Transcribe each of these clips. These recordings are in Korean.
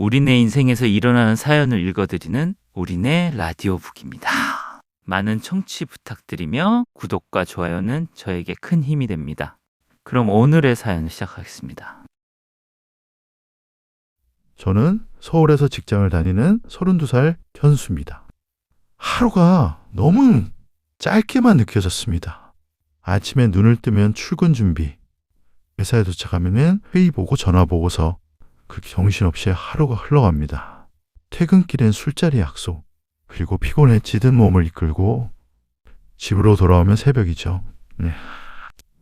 우리네 인생에서 일어나는 사연을 읽어드리는 우리네 라디오북입니다. 많은 청취 부탁드리며 구독과 좋아요는 저에게 큰 힘이 됩니다. 그럼 오늘의 사연을 시작하겠습니다. 저는 서울에서 직장을 다니는 32살 현수입니다. 하루가 너무 짧게만 느껴졌습니다. 아침에 눈을 뜨면 출근 준비, 회사에 도착하면 회의 보고 전화 보고서, 그렇게 정신없이 하루가 흘러갑니다. 퇴근길엔 술자리 약속, 그리고 피곤해 찌든 몸을 이끌고 집으로 돌아오면 새벽이죠. 네.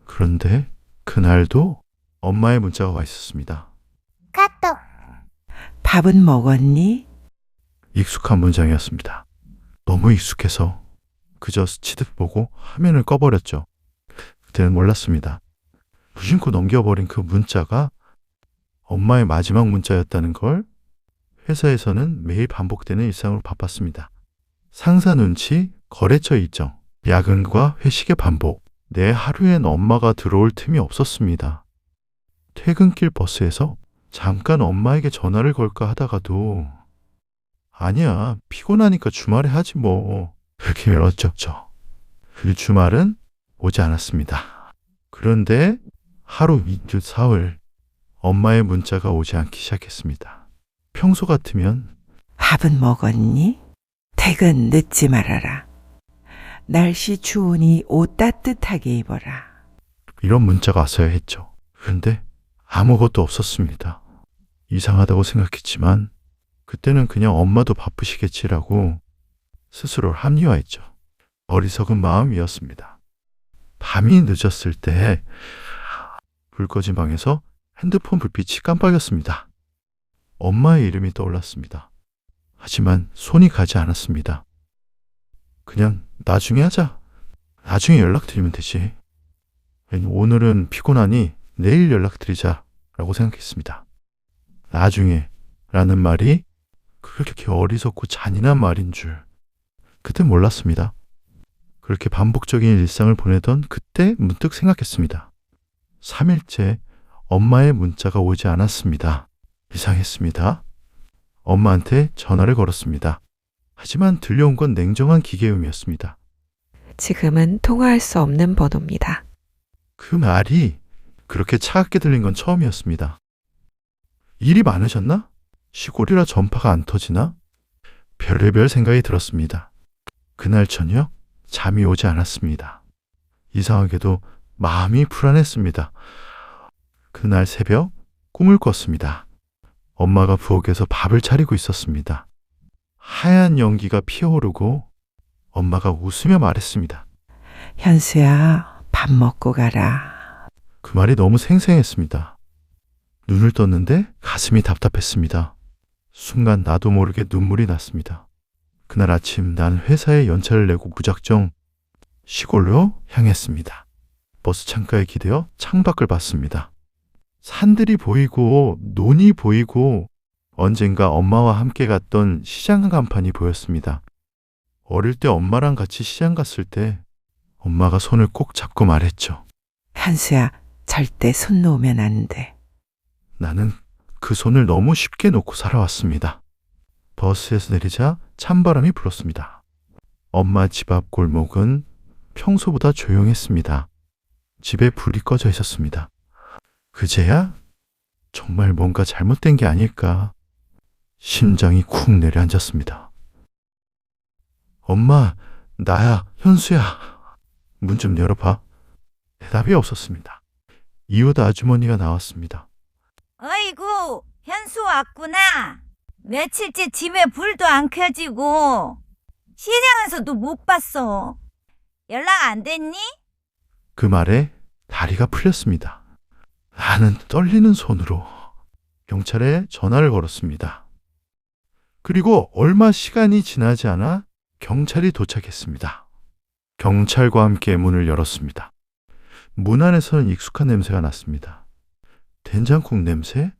그런데 그날도 엄마의 문자가 와 있었습니다. 카톡. 밥은 먹었니? 익숙한 문장이었습니다. 너무 익숙해서 그저 스치듯 보고 화면을 꺼버렸죠. 그때는 몰랐습니다. 무심코 넘겨버린 그 문자가 엄마의 마지막 문자였다는 걸. 회사에서는 매일 반복되는 일상으로 바빴습니다. 상사 눈치, 거래처 일정, 야근과 회식의 반복. 내 하루엔 엄마가 들어올 틈이 없었습니다. 퇴근길 버스에서 잠깐 엄마에게 전화를 걸까 하다가도 아니야, 피곤하니까 주말에 하지 뭐, 그렇게 미뤘죠. 그 주말은 오지 않았습니다. 그런데 하루, 이틀, 사흘 엄마의 문자가 오지 않기 시작했습니다. 평소 같으면 밥은 먹었니? 퇴근 늦지 말아라. 날씨 추우니 옷 따뜻하게 입어라. 이런 문자가 왔어야 했죠. 그런데 아무것도 없었습니다. 이상하다고 생각했지만 그때는 그냥 엄마도 바쁘시겠지라고 스스로를 합리화했죠. 어리석은 마음이었습니다. 밤이 늦었을 때 불 꺼진 방에서 핸드폰 불빛이 깜빡였습니다. 엄마의 이름이 떠올랐습니다. 하지만 손이 가지 않았습니다. 그냥 나중에 하자. 나중에 연락드리면 되지. 오늘은 피곤하니 내일 연락드리자라고 생각했습니다. 나중에 라는 말이 그렇게 어리석고 잔인한 말인 줄 그때 몰랐습니다. 그렇게 반복적인 일상을 보내던 그때 문득 생각했습니다. 3일째 엄마의 문자가 오지 않았습니다. 이상했습니다. 엄마한테 전화를 걸었습니다. 하지만 들려온 건 냉정한 기계음이었습니다. 지금은 통화할 수 없는 번호입니다. 그 말이 그렇게 차갑게 들린 건 처음이었습니다. 일이 많으셨나? 시골이라 전파가 안 터지나? 별의별 생각이 들었습니다. 그날 저녁 잠이 오지 않았습니다. 이상하게도 마음이 불안했습니다. 그날 새벽 꿈을 꿨습니다. 엄마가 부엌에서 밥을 차리고 있었습니다. 하얀 연기가 피어오르고 엄마가 웃으며 말했습니다. 현수야, 밥 먹고 가라. 그 말이 너무 생생했습니다. 눈을 떴는데 가슴이 답답했습니다. 순간 나도 모르게 눈물이 났습니다. 그날 아침 난 회사에 연차를 내고 무작정 시골로 향했습니다. 버스 창가에 기대어 창밖을 봤습니다. 산들이 보이고 논이 보이고 언젠가 엄마와 함께 갔던 시장 간판이 보였습니다. 어릴 때 엄마랑 같이 시장 갔을 때 엄마가 손을 꼭 잡고 말했죠. 현수야, 절대 손 놓으면 안 돼. 나는 그 손을 너무 쉽게 놓고 살아왔습니다. 버스에서 내리자 찬바람이 불었습니다. 엄마 집 앞 골목은 평소보다 조용했습니다. 집에 불이 꺼져 있었습니다. 그제야 정말 뭔가 잘못된 게 아닐까. 심장이 쿵 내려앉았습니다. 엄마, 나야, 현수야. 문 좀 열어봐. 대답이 없었습니다. 이웃 아주머니가 나왔습니다. 어이구, 현수 왔구나. 며칠째 집에 불도 안 켜지고 시장에서도 못 봤어. 연락 안 됐니? 그 말에 다리가 풀렸습니다. 나는 떨리는 손으로 경찰에 전화를 걸었습니다. 그리고 얼마 시간이 지나지 않아 경찰이 도착했습니다. 경찰과 함께 문을 열었습니다. 문 안에서는 익숙한 냄새가 났습니다. 된장국 냄새?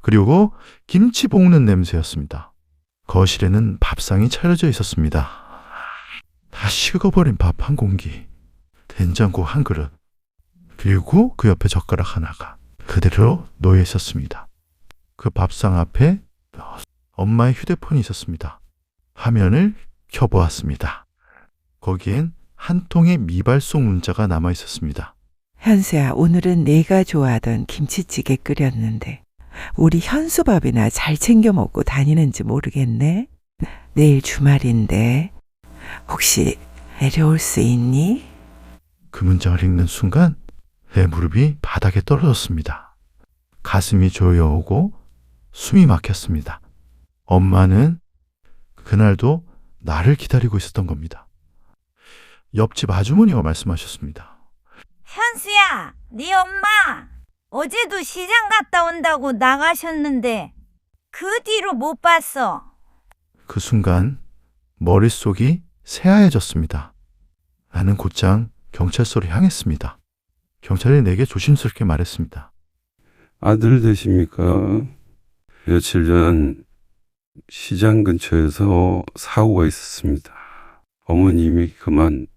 그리고 김치 볶는 냄새였습니다. 거실에는 밥상이 차려져 있었습니다. 다 식어버린 밥 한 공기, 된장국 한 그릇, 그리고 그 옆에 젓가락 하나가 그대로 놓여 있었습니다. 그 밥상 앞에 엄마의 휴대폰이 있었습니다. 화면을 켜보았습니다. 거기엔 한 통의 미발송 문자가 남아 있었습니다. 현수야, 오늘은 내가 좋아하던 김치찌개 끓였는데 우리 현수밥이나 잘 챙겨 먹고 다니는지 모르겠네. 내일 주말인데 혹시 내려올 수 있니? 그 문장을 읽는 순간 내 무릎이 바닥에 떨어졌습니다. 가슴이 조여오고 숨이 막혔습니다. 엄마는 그날도 나를 기다리고 있었던 겁니다. 옆집 아주머니가 말씀하셨습니다. 현수야, 네 엄마 어제도 시장 갔다 온다고 나가셨는데 그 뒤로 못 봤어. 그 순간 머릿속이 새하얘졌습니다. 나는 곧장 경찰서로 향했습니다. 경찰이 내게 조심스럽게 말했습니다. 아들 되십니까? 며칠 전 시장 근처에서 사고가 있었습니다. 어머님이 그만.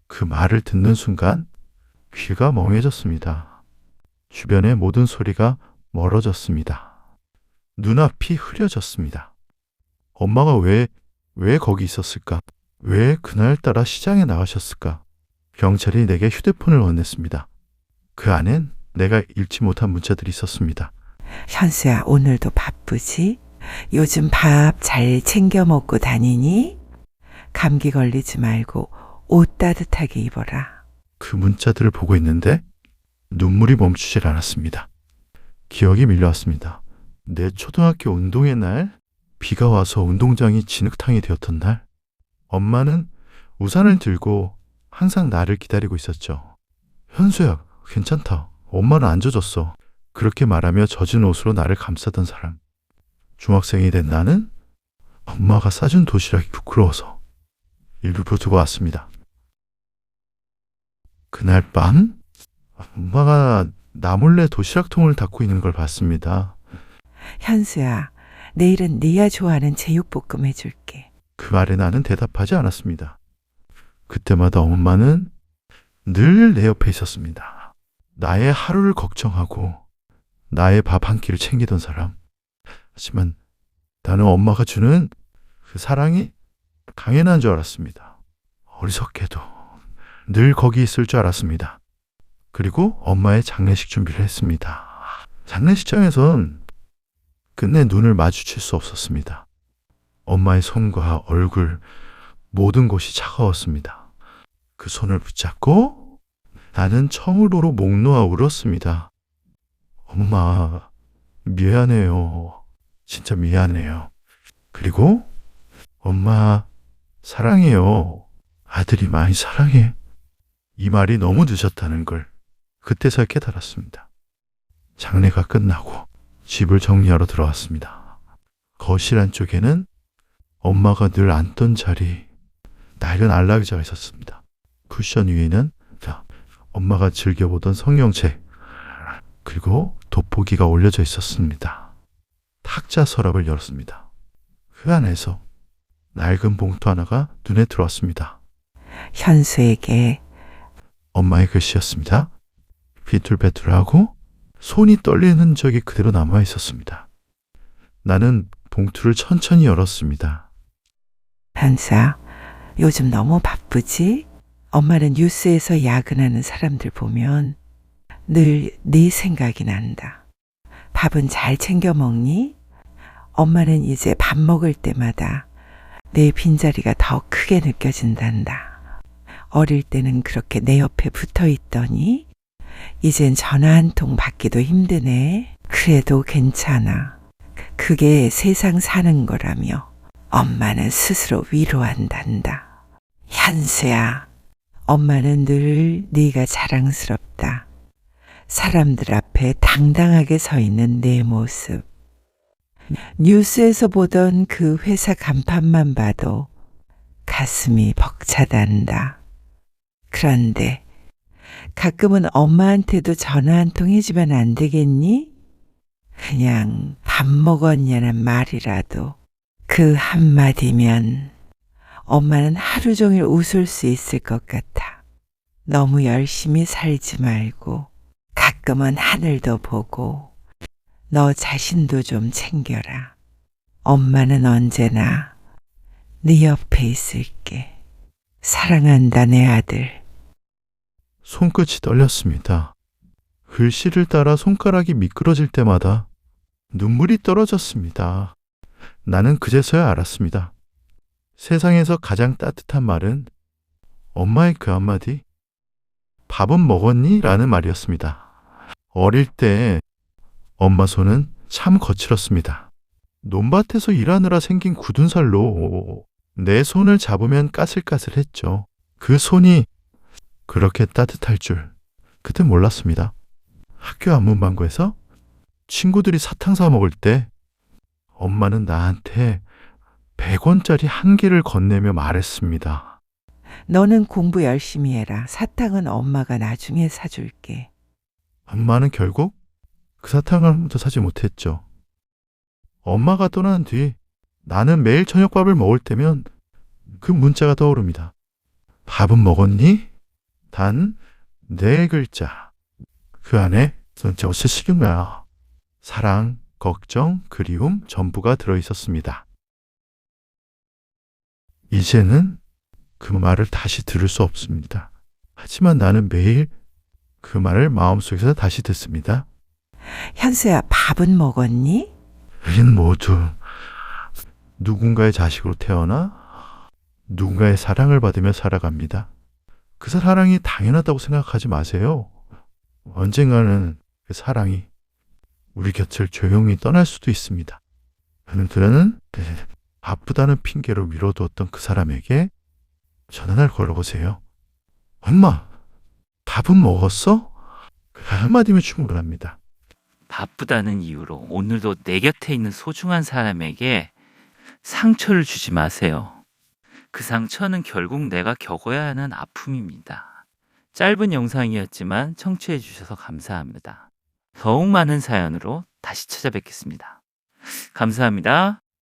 그 말을 듣는 순간 귀가 멍해졌습니다. 주변의 모든 소리가 멀어졌습니다. 눈앞이 흐려졌습니다. 엄마가 왜 거기 있었을까? 왜 그날따라 시장에 나가셨을까? 경찰이 내게 휴대폰을 건넸습니다. 그 안엔 내가 읽지 못한 문자들이 있었습니다. 현수야, 오늘도 바쁘지? 요즘 밥 잘 챙겨 먹고 다니니? 감기 걸리지 말고 옷 따뜻하게 입어라. 그 문자들을 보고 있는데 눈물이 멈추질 않았습니다. 기억이 밀려왔습니다. 내 초등학교 운동회 날, 비가 와서 운동장이 진흙탕이 되었던 날, 엄마는 우산을 들고 항상 나를 기다리고 있었죠. 현수야, 괜찮다. 엄마는 안 젖었어. 그렇게 말하며 젖은 옷으로 나를 감싸던 사람. 중학생이 된 나는 엄마가 싸준 도시락이 부끄러워서 일부러 두고 왔습니다. 그날 밤 엄마가 나 몰래 도시락통을 닫고 있는 걸 봤습니다. 현수야, 내일은 네가 좋아하는 제육볶음 해줄게. 그 말에 나는 대답하지 않았습니다. 그때마다 엄마는 늘 내 옆에 있었습니다. 나의 하루를 걱정하고 나의 밥 한 끼를 챙기던 사람. 하지만 나는 엄마가 주는 그 사랑이 당연한 줄 알았습니다. 어리석게도 늘 거기 있을 줄 알았습니다. 그리고 엄마의 장례식 준비를 했습니다. 장례식장에선 끝내 눈을 마주칠 수 없었습니다. 엄마의 손과 얼굴, 모든 곳이 차가웠습니다. 그 손을 붙잡고 나는 처음으로 목 놓아 울었습니다. 엄마, 미안해요. 진짜 미안해요. 그리고 엄마, 사랑해요. 아들이 많이 사랑해. 이 말이 너무 늦었다는 걸 그때서야 깨달았습니다. 장례가 끝나고 집을 정리하러 들어왔습니다. 거실 안쪽에는 엄마가 늘 앉던 자리, 낡은 안락의자가 있었습니다. 쿠션 위에는 엄마가 즐겨보던 성경책, 그리고 돋보기가 올려져 있었습니다. 탁자 서랍을 열었습니다. 그 안에서 낡은 봉투 하나가 눈에 들어왔습니다. 현수에게 엄마의 글씨였습니다. 비뚤배뚤하고 손이 떨리는 흔적이 그대로 남아 있었습니다. 나는 봉투를 천천히 열었습니다. 현수야, 요즘 너무 바쁘지? 엄마는 뉴스에서 야근하는 사람들 보면 늘 네 생각이 난다. 밥은 잘 챙겨 먹니? 엄마는 이제 밥 먹을 때마다 내 빈자리가 더 크게 느껴진단다. 어릴 때는 그렇게 내 옆에 붙어 있더니 이젠 전화 한 통 받기도 힘드네. 그래도 괜찮아. 그게 세상 사는 거라며 엄마는 스스로 위로한단다. 현수야, 엄마는 늘 네가 자랑스럽다. 사람들 앞에 당당하게 서 있는 내 모습. 뉴스에서 보던 그 회사 간판만 봐도 가슴이 벅차단다. 그런데 가끔은 엄마한테도 전화 한 통 해주면 안 되겠니? 그냥 밥 먹었냐는 말이라도 그 한마디면 엄마는 하루 종일 웃을 수 있을 것 같아. 너무 열심히 살지 말고 가끔은 하늘도 보고 너 자신도 좀 챙겨라. 엄마는 언제나 네 옆에 있을게. 사랑한다, 내 아들. 손끝이 떨렸습니다. 글씨를 따라 손가락이 미끄러질 때마다 눈물이 떨어졌습니다. 나는 그제서야 알았습니다. 세상에서 가장 따뜻한 말은 엄마의 그 한마디, 밥은 먹었니? 라는 말이었습니다. 어릴 때 엄마 손은 참 거칠었습니다. 논밭에서 일하느라 생긴 굳은 살로 내 손을 잡으면 까슬까슬했죠. 그 손이 그렇게 따뜻할 줄 그때 몰랐습니다. 학교 안문방구에서 친구들이 사탕 사 먹을 때 엄마는 나한테 100원짜리 한 개를 건네며 말했습니다. 너는 공부 열심히 해라. 사탕은 엄마가 나중에 사줄게. 엄마는 결국 그 사탕을 한 번도 사지 못했죠. 엄마가 떠난 뒤 나는 매일 저녁밥을 먹을 때면 그 문자가 떠오릅니다. 밥은 먹었니? 단 4글자. 그 안에 전체 어째 식은 거야. 사랑, 걱정, 그리움 전부가 들어있었습니다. 이제는 그 말을 다시 들을 수 없습니다. 하지만 나는 매일 그 말을 마음속에서 다시 듣습니다. 현수야, 밥은 먹었니? 우린 모두 누군가의 자식으로 태어나 누군가의 사랑을 받으며 살아갑니다. 그 사랑이 당연하다고 생각하지 마세요. 언젠가는 그 사랑이 우리 곁을 조용히 떠날 수도 있습니다. 그는 바쁘다는 핑계로 미뤄두었던 그 사람에게 전화를 걸어보세요. 엄마, 밥은 먹었어? 그 한마디면 충분합니다. 바쁘다는 이유로 오늘도 내 곁에 있는 소중한 사람에게 상처를 주지 마세요. 그 상처는 결국 내가 겪어야 하는 아픔입니다. 짧은 영상이었지만 청취해 주셔서 감사합니다. 더욱 많은 사연으로 다시 찾아뵙겠습니다. 감사합니다.